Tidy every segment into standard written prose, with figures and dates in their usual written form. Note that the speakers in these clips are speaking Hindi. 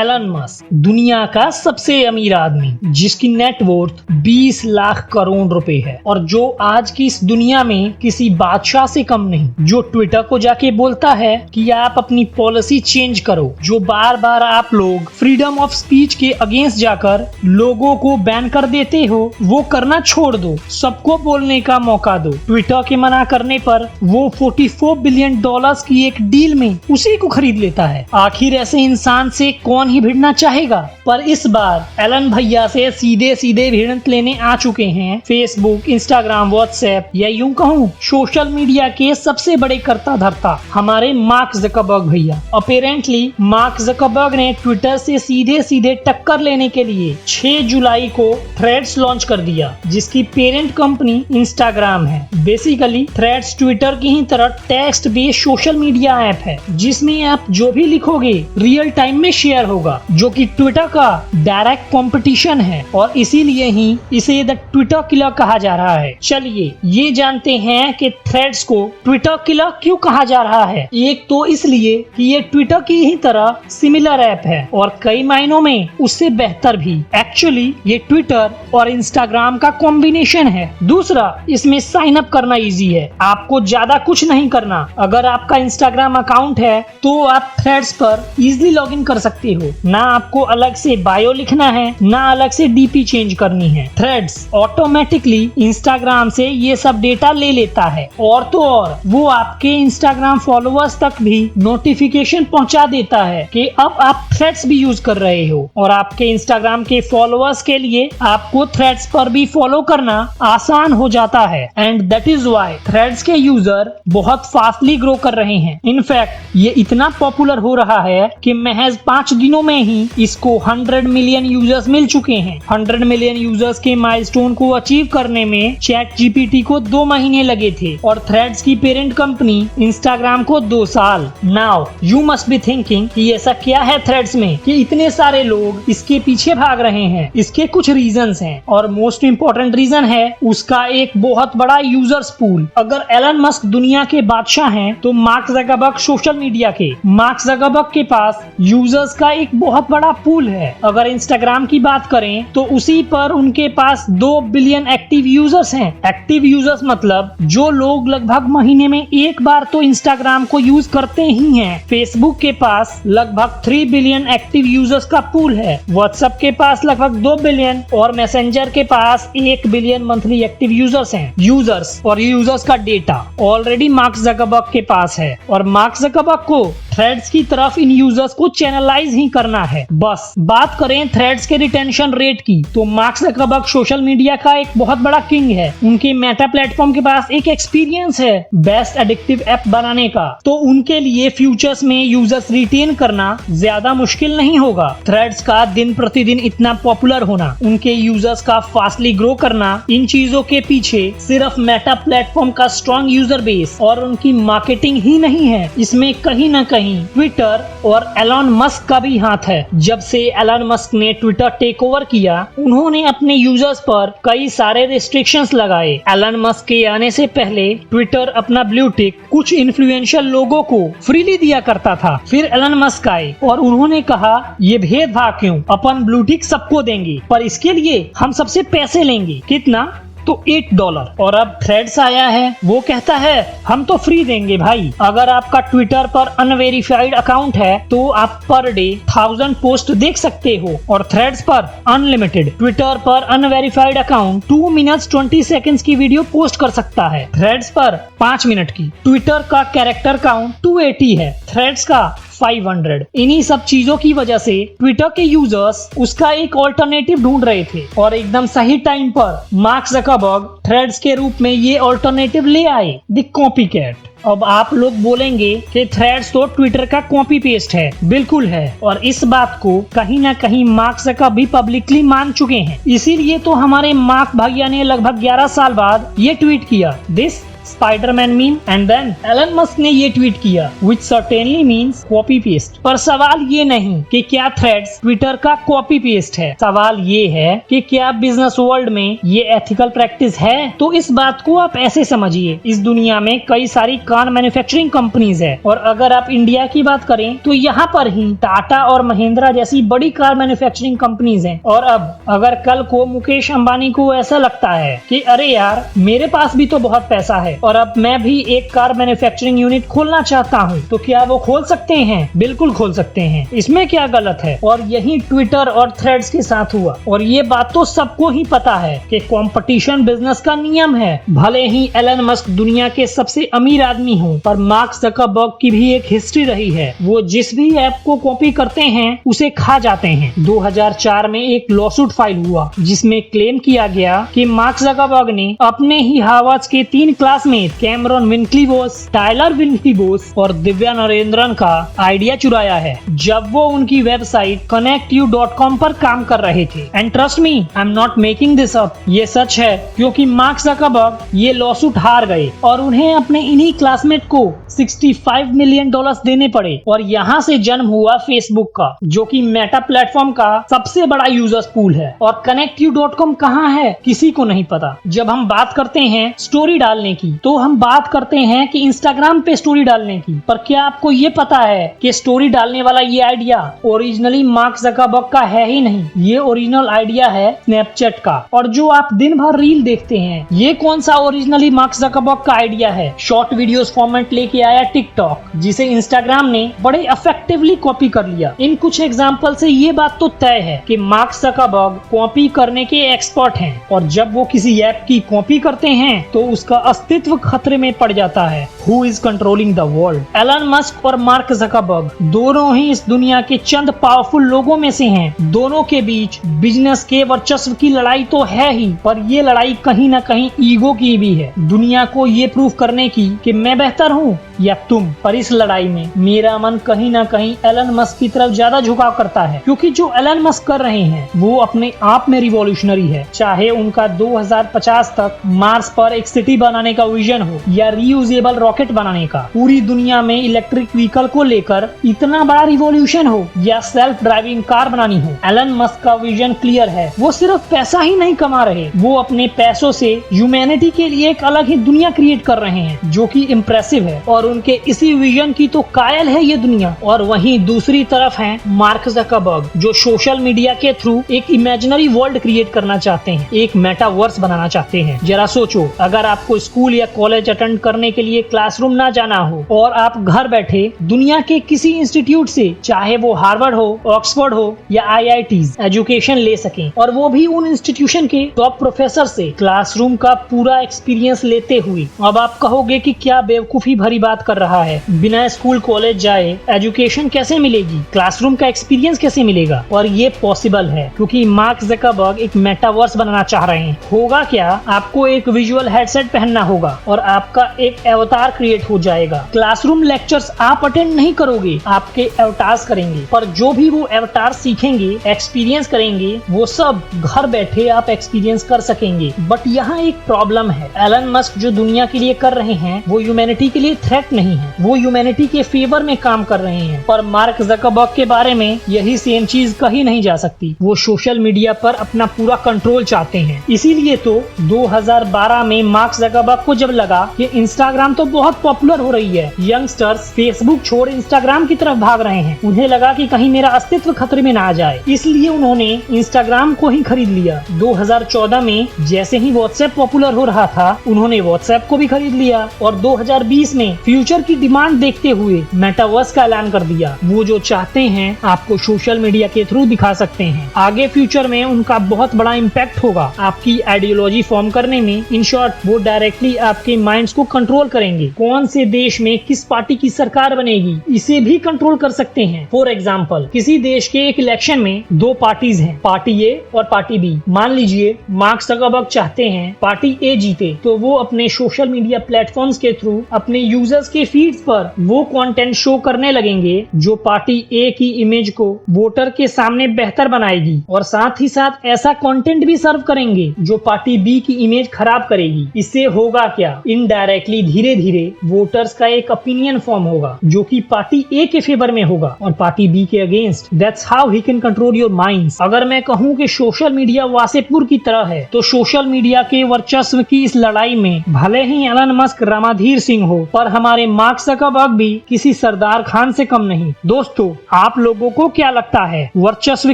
एलन मस्क, दुनिया का सबसे अमीर आदमी जिसकी नेटवर्थ 20 लाख करोड़ रुपए है और जो आज की इस दुनिया में किसी बादशाह से कम नहीं, जो ट्विटर को जाके बोलता है कि आप अपनी पॉलिसी चेंज करो, जो बार बार आप लोग फ्रीडम ऑफ स्पीच के अगेंस्ट जाकर लोगों को बैन कर देते हो, वो करना छोड़ दो, सबको बोलने का मौका दो। ट्विटर के मना करने पर वो $44 बिलियन की एक डील में उसी को खरीद लेता है। आखिर ऐसे इंसान से कौन ही भिड़ना चाहेगा। पर इस बार एलन भैया से सीधे सीधे भिड़ंत लेने आ चुके हैं फेसबुक, इंस्टाग्राम, व्हाट्सएप या यूं कहूं सोशल मीडिया के सबसे बड़े कर्ता धर्ता हमारे मार्क ज़करबर्ग भैया। अपेरेंटली मार्क ज़करबर्ग ने ट्विटर से सीधे सीधे टक्कर लेने के लिए 6 जुलाई को थ्रेड्स लॉन्च कर दिया, जिसकी पेरेंट कंपनी इंस्टाग्राम है। बेसिकली थ्रेड्स ट्विटर की ही तरह text based social media app है, जिसमें आप जो भी लिखोगे रियल टाइम में शेयर होगा, जो कि ट्विटर का डायरेक्ट कंपटीशन है और इसीलिए ही इसे द ट्विटर किलर कहा जा रहा है। चलिए ये जानते हैं कि थ्रेड्स को ट्विटर किलर क्यों कहा जा रहा है। एक तो इसलिए कि ये ट्विटर की ही तरह सिमिलर ऐप है और कई मायनों में उससे बेहतर भी। एक्चुअली ये ट्विटर और इंस्टाग्राम का कॉम्बिनेशन है। दूसरा, इसमें साइन अप करना इजी है, आपको ज्यादा कुछ नहीं करना। अगर आपका इंस्टाग्राम अकाउंट है तो आप थ्रेड्स पर इजीली लॉगिन कर सकते हो। ना आपको अलग से बायो लिखना है, ना अलग से डीपी चेंज करनी है। थ्रेड्स ऑटोमेटिकली इंस्टाग्राम से ये सब डेटा ले लेता है और तो और वो आपके इंस्टाग्राम फॉलोअर्स तक भी नोटिफिकेशन पहुंचा देता है कि अब आप थ्रेड्स भी यूज कर रहे हो। और आपके इंस्टाग्राम के फॉलोअर्स के लिए आपको थ्रेड्स पर भी फॉलो करना आसान हो जाता है। And that is why threads के यूजर बहुत फास्टली ग्रो कर रहे हैं। इनफैक्ट ये इतना पॉपुलर हो रहा है कि महज 5 दिनों में ही इसको 100 मिलियन यूजर्स मिल चुके हैं। 100 मिलियन यूजर्स के माइलस्टोन को अचीव करने में चैट जीपीटी को 2 महीने लगे थे और थ्रेड्स की पेरेंट कंपनी इंस्टाग्राम को 2 साल। Now you must be thinking कि ऐसा क्या है थ्रेड्स में कि इतने सारे लोग इसके पीछे भाग रहे हैं। इसके कुछ रीजंस हैं और मोस्ट इंपॉर्टेंट रीजन है उसका एक बहुत बड़ा यूजर्स पूल। अगर एलन मस्क दुनिया के बादशाह हैं तो मार्क ज़करबर्ग सोशल मीडिया के। मार्क ज़करबर्ग के पास यूजर्स का एक बहुत बड़ा पूल है। अगर इंस्टाग्राम की बात करें तो उसी पर उनके पास 2 बिलियन एक्टिव यूजर्स हैं। एक्टिव यूजर्स मतलब जो लोग लगभग महीने में एक बार तो इंस्टाग्राम को यूज करते ही हैं। फेसबुक के पास लगभग 3 बिलियन एक्टिव यूजर्स का पूल है। व्हाट्सएप के पास लगभग 2 बिलियन और मैसेंजर के पास 1 बिलियन मंथली एक्टिव यूजर्स हैं। यूजर्स और यूजर्स का डेटा ऑलरेडी मार्क ज़करबर्ग के पास है और मार्क ज़करबर्ग को थ्रेड्स की तरफ इन यूजर्स को चैनलाइज ही करना है। बस बात करें थ्रेड्स के रिटेंशन रेट की तो मार्क ज़करबर्ग सोशल मीडिया का एक बहुत बड़ा किंग है। उनके मेटा प्लेटफॉर्म के पास एक एक्सपीरियंस है बेस्ट एडिक्टिव ऐप बनाने का, तो उनके लिए फ्यूचर्स में यूजर्स रिटेन करना ज्यादा मुश्किल नहीं होगा। थ्रेड्स का दिन प्रतिदिन इतना पॉपुलर होना, उनके यूजर्स का फास्टली ग्रो करना, इन चीजों के पीछे सिर्फ मेटा प्लेटफॉर्म का स्ट्रॉन्ग यूजर बेस और उनकी मार्केटिंग ही नहीं है, इसमें कहीं ना कहीं ट्विटर और एलन मस्क का भी हाथ है। जब से एलन मस्क ने ट्विटर टेक ओवर किया, उन्होंने अपने यूजर्स पर कई सारे रिस्ट्रिक्शंस लगाए। एलन मस्क के आने से पहले ट्विटर अपना ब्लू टिक कुछ इन्फ्लुएंशियल लोगों को फ्रीली दिया करता था। फिर एलन मस्क आए और उन्होंने कहा ये भेदभाव क्यों, अपन ब्लू टिक सबको देंगे पर इसके लिए हम सबसे पैसे लेंगे। कितना? तो $8। और अब थ्रेड्स आया है, वो कहता है हम तो फ्री देंगे भाई। अगर आपका ट्विटर पर अनवेरिफाइड अकाउंट है तो आप पर डे 1000 पोस्ट देख सकते हो और थ्रेड्स पर अनलिमिटेड। ट्विटर पर अनवेरिफाइड अकाउंट 2 मिनट्स 20 सेकंड्स की वीडियो पोस्ट कर सकता है, थ्रेड्स पर 5 मिनट की। ट्विटर का कैरेक्टर काउंट 280 है, थ्रेड्स का 500। इन्हीं सब चीजों की वजह से ट्विटर के यूजर्स उसका एक ऑल्टरनेटिव ढूंढ रहे थे और एकदम सही टाइम पर मार्क ज़करबर्ग थ्रेड्स के रूप में ये ऑल्टरनेटिव ले आए, द कॉपीकैट। अब आप लोग बोलेंगे कि थ्रेड्स तो ट्विटर का कॉपी पेस्ट है। बिल्कुल है और इस बात को कहीं ना कहीं मार्क ज़करबर्ग भी पब्लिकली मान चुके हैं। इसीलिए तो हमारे मार्क भैया ने लगभग 11 साल बाद ये ट्वीट किया, this Spiderman meme and then Elon Musk ने ये ट्वीट किया which certainly means copy paste. पर सवाल ये नहीं कि क्या थ्रेड्स ट्विटर का कॉपी पेस्ट है, सवाल ये है कि क्या बिजनेस वर्ल्ड में ये एथिकल प्रैक्टिस है। तो इस बात को आप ऐसे समझिए, इस दुनिया में कई सारी कार मैन्युफैक्चरिंग कंपनीज है और अगर आप इंडिया की बात करें तो यहाँ पर ही टाटा और महिंद्रा जैसी बड़ी कार मैन्युफैक्चरिंग कंपनीज हैं। और अब अगर कल को मुकेश अंबानी को ऐसा लगता है कि अरे यार मेरे पास भी तो बहुत पैसा है और अब मैं भी एक कार मैन्युफैक्चरिंग यूनिट खोलना चाहता हूँ, तो क्या वो खोल सकते हैं? बिल्कुल खोल सकते हैं, इसमें क्या गलत है। और यही ट्विटर और थ्रेड्स के साथ हुआ और ये बात तो सबको ही पता है कि कंपटीशन बिजनेस का नियम है। भले ही एलन मस्क दुनिया के सबसे अमीर आदमी हो, पर मार्क ज़करबर्ग की भी एक हिस्ट्री रही है। वो जिस भी ऐप को कॉपी करते हैं उसे खा जाते हैं। 2004 में एक लॉसूट फाइल हुआ जिसमें क्लेम किया गया कि मार्क ज़करबर्ग ने अपने ही हार्वर्ड के 3 क्लासमेट कैमरॉन विंकलीवोस, टायलर विंकलीवोस और दिव्या नरेंद्रन का आइडिया चुराया है जब वो उनकी वेबसाइट connectyou.com पर काम कर रहे थे। And trust me, I am not making this up, ये सच है क्योंकि मार्क ज़करबर्ग ये लॉसूट हार गए और उन्हें अपने इन्हीं क्लासमेट को $65 मिलियन देने पड़े। और यहाँ से जन्म हुआ फेसबुक का, जो कि मेटा प्लेटफॉर्म का सबसे बड़ा यूजर्स पूल है। और connectyou.com कहाँ है किसी को नहीं पता। जब हम बात करते हैं स्टोरी डालने की तो हम बात करते हैं कि इंस्टाग्राम पे स्टोरी डालने की, पर क्या आपको ये पता है कि स्टोरी डालने वाला ये आइडिया ओरिजिनली मार्क ज़करबर्ग का है ही नहीं, ये ओरिजिनल आइडिया है स्नैपचैट का। और जो आप दिन भर रील देखते हैं, ये कौन सा ओरिजिनली मार्क ज़करबर्ग का आइडिया है? शॉर्ट वीडियोस फॉर्मेट लेके आया टिकटॉक, जिसे इंस्टाग्राम ने बड़े इफेक्टिवली कॉपी कर लिया। इन कुछ एग्जांपल से ये बात तो तय है कि मार्क ज़करबर्ग कॉपी करने के एक्सपर्ट हैं और जब वो किसी ऐप की कॉपी करते हैं तो उसका अस्तित्व खतरे में पड़ जाता है। Who is controlling the world? Elon Musk और मार्क ज़करबर्ग दोनों ही इस दुनिया के चंद पावरफुल लोगों में से हैं। दोनों के बीच बिजनेस के वर्चस्व की लड़ाई तो है ही, पर ये लड़ाई कहीं ना कहीं ईगो की भी है, दुनिया को ये प्रूव करने की कि मैं बेहतर हूँ या तुम। पर इस लड़ाई में मेरा मन कहीं ना कहीं एलन मस्क की तरफ ज्यादा झुकाव करता है, क्योंकि जो एलन मस्क कर रहे हैं वो अपने आप में रिवॉल्यूशनरी है। चाहे उनका 2050 तक मार्स पर एक सिटी बनाने का विजन हो या रीयूजेबल रॉकेट बनाने का, पूरी दुनिया में इलेक्ट्रिक व्हीकल को लेकर इतना बड़ा रिवॉल्यूशन हो या सेल्फ ड्राइविंग कार बनानी हो, एलन मस्क का विजन क्लियर है। वो सिर्फ पैसा ही नहीं कमा रहे, वो अपने पैसों से ह्यूमैनिटी के लिए एक अलग ही दुनिया क्रिएट कर रहे हैं, जो कि इम्प्रेसिव है। और उनके इसी विजन की तो कायल है ये दुनिया। और वहीं दूसरी तरफ है मार्क ज़करबर्ग, जो सोशल मीडिया के थ्रू एक इमेजिनरी वर्ल्ड क्रिएट करना चाहते हैं, एक मेटावर्स बनाना चाहते हैं। जरा सोचो, अगर आपको स्कूल या कॉलेज अटेंड करने के लिए क्लासरूम ना जाना हो और आप घर बैठे दुनिया के किसी इंस्टीट्यूट से, चाहे वो हार्वर्ड हो, ऑक्सफोर्ड हो या IITs, एजुकेशन ले सकें, और वो भी उन इंस्टीट्यूशन के टॉप प्रोफेसर से क्लासरूम का पूरा एक्सपीरियंस लेते हुए। अब आप कहोगे कि क्या बेवकूफी भरी बात कर रहा है, बिना स्कूल कॉलेज जाए एजुकेशन कैसे मिलेगी, क्लासरूम का एक्सपीरियंस कैसे मिलेगा? और ये पॉसिबल है क्योंकि मार्क ज़करबर्ग एक मेटावर्स बनाना चाह रहे हैं। होगा क्या, आपको एक विजुअल हेडसेट पहनना होगा और आपका एक अवतार क्रिएट हो जाएगा। क्लासरूम लेक्चर्स आप अटेंड नहीं करोगे, आपके अवतार्स करेंगे, पर जो भी वो अवतार सीखेंगे, एक्सपीरियंस करेंगे, वो सब घर बैठे आप एक्सपीरियंस कर सकेंगे। बट यहाँ एक प्रॉब्लम है, एलन मस्क जो दुनिया के लिए कर रहे हैं वो ह्यूमैनिटी के लिए थ्रेट नहीं है, वो ह्यूमैनिटी के फेवर में काम कर रहे हैं। पर मार्क ज़करबर्ग के बारे में यही सेम चीज कही नहीं जा सकती। वो सोशल मीडिया पर अपना पूरा कंट्रोल चाहते हैं। इसीलिए तो 2012 में मार्क ज़करबर्ग को जब लगा कि इंस्टाग्राम तो बहुत पॉपुलर हो रही है, यंगस्टर्स फेसबुक छोड़ इंस्टाग्राम की तरफ भाग रहे हैं, उन्हें लगा कि कहीं मेरा अस्तित्व खतरे में ना आ जाए, इसलिए उन्होंने इंस्टाग्राम को ही खरीद लिया। 2014 में जैसे ही व्हाट्सएप पॉपुलर हो रहा था, उन्होंने व्हाट्सएप को भी खरीद लिया और 2020 में फ्यूचर की डिमांड देखते हुए मेटावर्स का ऐलान कर दिया। वो जो चाहते हैं आपको सोशल मीडिया के थ्रू दिखा सकते हैं। आगे फ्यूचर में उनका बहुत बड़ा इम्पैक्ट होगा आपकी आइडियोलॉजी फॉर्म करने में। इन शॉर्ट, वो डायरेक्टली आपके माइंड्स को कंट्रोल करेंगे। कौन से देश में किस पार्टी की सरकार बनेगी, इसे भी कंट्रोल कर सकते हैं। फॉर एग्जाम्पल, किसी देश के एक इलेक्शन में 2 पार्टीज हैं, पार्टी ए और पार्टी बी। मान लीजिए मार्क ज़करबर्ग चाहते हैं पार्टी ए जीते, तो वो अपने सोशल मीडिया प्लेटफॉर्म्स के थ्रू अपने यूजर्स वोटर्स के फीड्स पर वो कंटेंट शो करने लगेंगे जो पार्टी ए की इमेज को वोटर के सामने बेहतर बनाएगी और साथ ही साथ ऐसा कंटेंट भी सर्व करेंगे जो पार्टी बी की इमेज खराब करेगी। इससे होगा क्या, इनडायरेक्टली धीरे धीरे वोटर्स का एक ओपिनियन फॉर्म होगा जो कि पार्टी ए के फेवर में होगा और पार्टी बी के against. That's how he can control your minds. अगर मैं कहूँ कि सोशल मीडिया वासेपुर की तरह है तो सोशल मीडिया के वर्चस्व की इस लड़ाई में भले ही एलन मस्क रामाधीर सिंह हो, पर हमारे मार्क ज़करबर्ग भी किसी सरदार खान से कम नहीं। दोस्तों, आप लोगों को क्या लगता है, वर्चस्व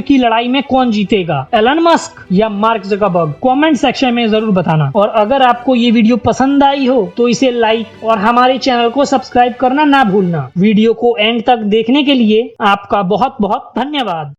की लड़ाई में कौन जीतेगा, एलन मस्क या मार्क ज़करबर्ग? कमेंट सेक्शन में जरूर बताना। और अगर आपको ये वीडियो पसंद आई हो तो इसे लाइक और हमारे चैनल को सब्सक्राइब करना ना भूलना। वीडियो को एंड तक देखने के लिए आपका बहुत बहुत धन्यवाद।